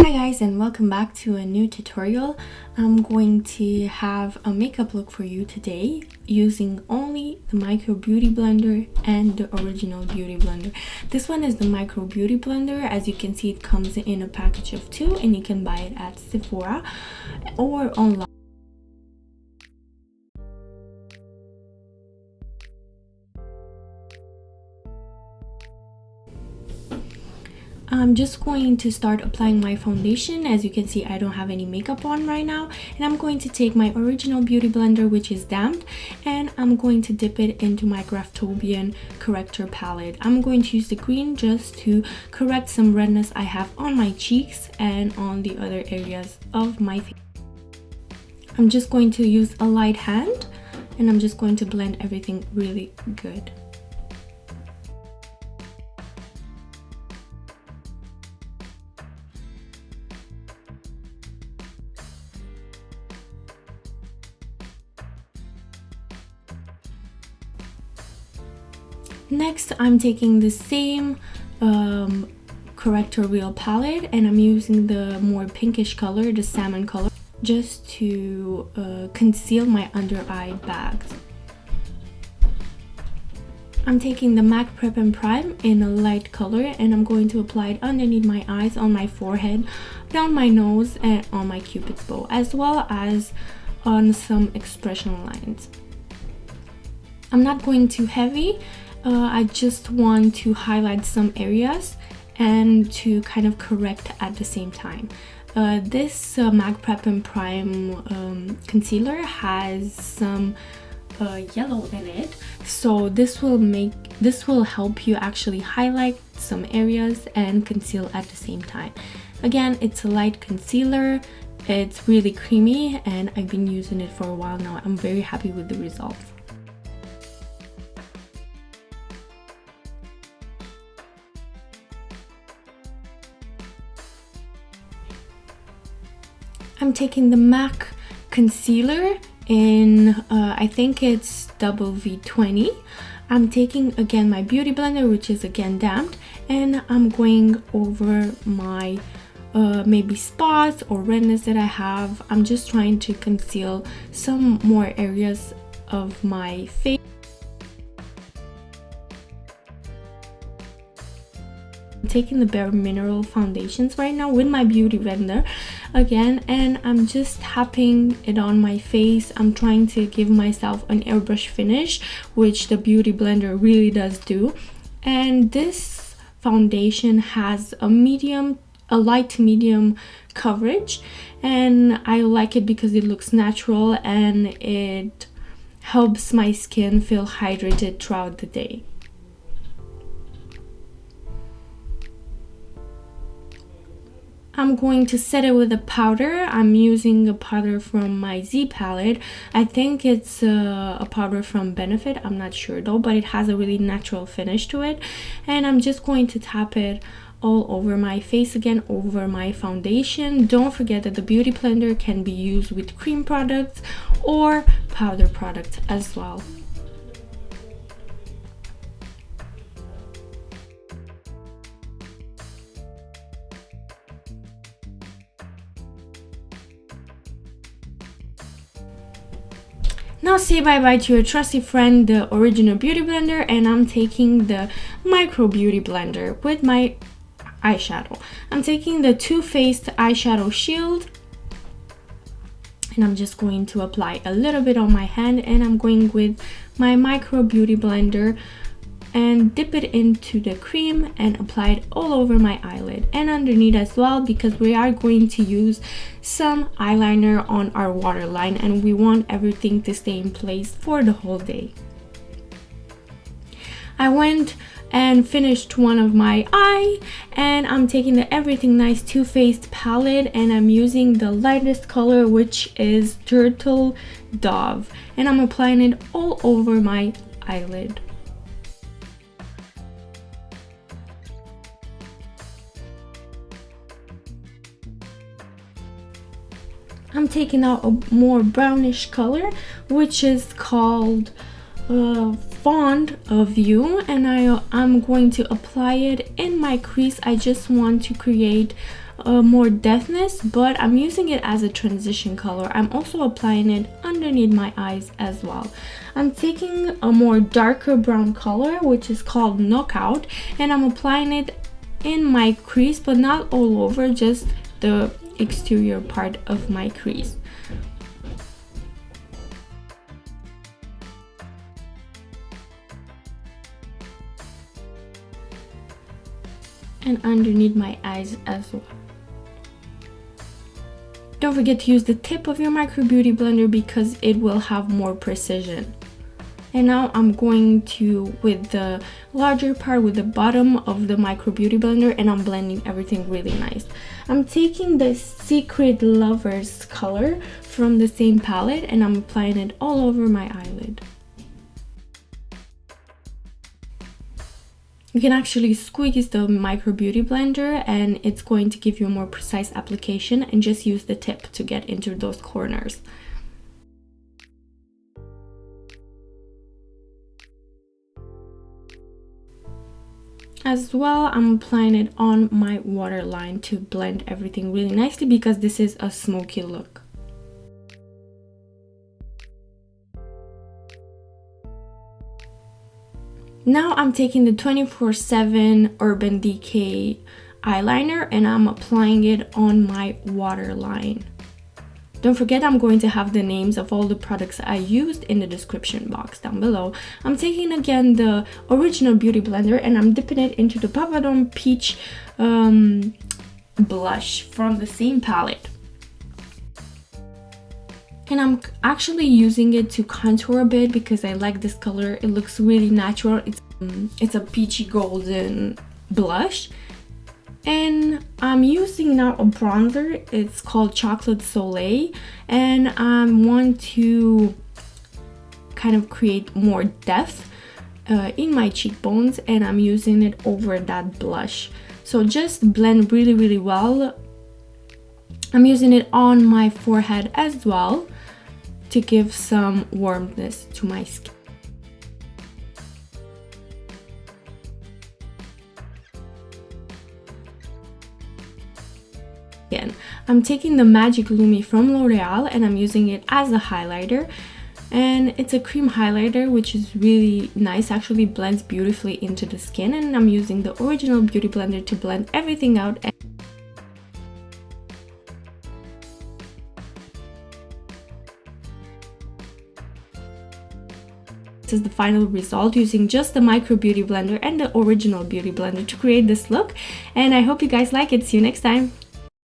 Hi guys, and welcome back to a new tutorial. I'm going to have a makeup look for you today using only the Micro Beauty Blender and the original Beauty Blender. This one is the Micro Beauty Blender. As you can see, it comes in a package of 2 and you can buy it at Sephora or online. I'm just going to start applying my foundation. As you can see, I don't have any makeup on right now, and I'm going to take my original Beauty Blender, which is damped, and I'm going to dip it into my Graftobian Corrector palette. I'm going to use the green just to correct some redness I have on my cheeks and on the other areas of my face. I'm just going to use a light hand, and I'm just going to blend everything really good. Next, I'm taking the same Corrector Real palette, and I'm using the more pinkish color, the salmon color, just to conceal my under eye bags. I'm taking the Makep and Prime in a light color, and I'm going to apply it underneath my eyes, on my forehead, down my nose, and on my cupid's bow, as well as on some expression lines. I'm not going too heavy. I just want to highlight some areas and to kind of correct at the same time. This Makep and Prime concealer has some yellow in it, so this will help you actually highlight some areas and conceal at the same time. Again, it's a light concealer. It's really creamy, and I've been using it for a while now. I'm very happy with the results. I'm taking the MAC concealer in, I think it's W20. I'm taking again my Beauty Blender, which is again damped, and I'm going over my maybe spots or redness that I have. I'm just trying to conceal some more areas of my face. I'm taking the Bare Mineral foundations right now with my Beauty Blender again, and I'm just tapping it on my face. I'm trying to give myself an airbrush finish, which the Beauty Blender really does do. And this foundation has a light to medium coverage, and I like it because it looks natural and it helps my skin feel hydrated throughout the day. I'm going to set it with a powder. I'm using a powder from my Z palette. I think it's a powder from Benefit. I'm not sure though, but it has a really natural finish to it. And I'm just going to tap it all over my face again, over my foundation. Don't forget that the Beauty Blender can be used with cream products or powder products as well. Now say bye-bye to your trusty friend, the original Beauty Blender, and I'm taking the Micro Beauty Blender with my eyeshadow. I'm taking the Too Faced Eyeshadow Shield, and I'm just going to apply a little bit on my hand, and I'm going with my Micro Beauty Blender and dip it into the cream and apply it all over my eyelid and underneath as well, because we are going to use some eyeliner on our waterline and we want everything to stay in place for the whole day. I went and finished one of my eye, and I'm taking the Everything Nice Too Faced palette, and I'm using the lightest color, which is Turtle Dove, and I'm applying it all over my eyelid. I'm taking out a more brownish color, which is called fond of you, and I'm going to apply it in my crease. I just want to create more deftness, but I'm using it as a transition color. I'm also applying it underneath my eyes as well. I'm taking a more darker brown color, which is called Knockout, and I'm applying it in my crease, but not all over, just the exterior part of my crease. And underneath my eyes as well. Don't forget to use the tip of your Micro Beauty blender because it will have more precision. And now I'm going to, with the larger part, with the bottom of the Micro Beauty blender, and I'm blending everything really nice. I'm taking the Secret Lovers color from the same palette and I'm applying it all over my eyelid. You can actually squeeze the Micro Beauty blender and it's going to give you a more precise application, and just use the tip to get into those corners. As well, I'm applying it on my waterline to blend everything really nicely because this is a smoky look. Now I'm taking the 24/7 Urban Decay eyeliner and I'm applying it on my waterline. Don't forget, I'm going to have the names of all the products I used in the description box down below. I'm taking again the original Beauty blender and I'm dipping it into the Pavadon Peach blush from the same palette. And I'm actually using it to contour a bit because I like this color. It looks really natural. It's a peachy golden blush. And I'm using now a bronzer. It's called Chocolate Soleil. And I want to kind of create more depth in my cheekbones. And I'm using it over that blush. So just blend really, really well. I'm using it on my forehead as well to give some warmness to my skin. Again, I'm taking the Magic Lumi from L'Oreal and I'm using it as a highlighter. And it's a cream highlighter, which is really nice, actually blends beautifully into the skin. And I'm using the original Beauty blender to blend everything out. This is the final result using just the Micro Beauty blender and the original Beauty blender to create this look. And I hope you guys like it. See you next time.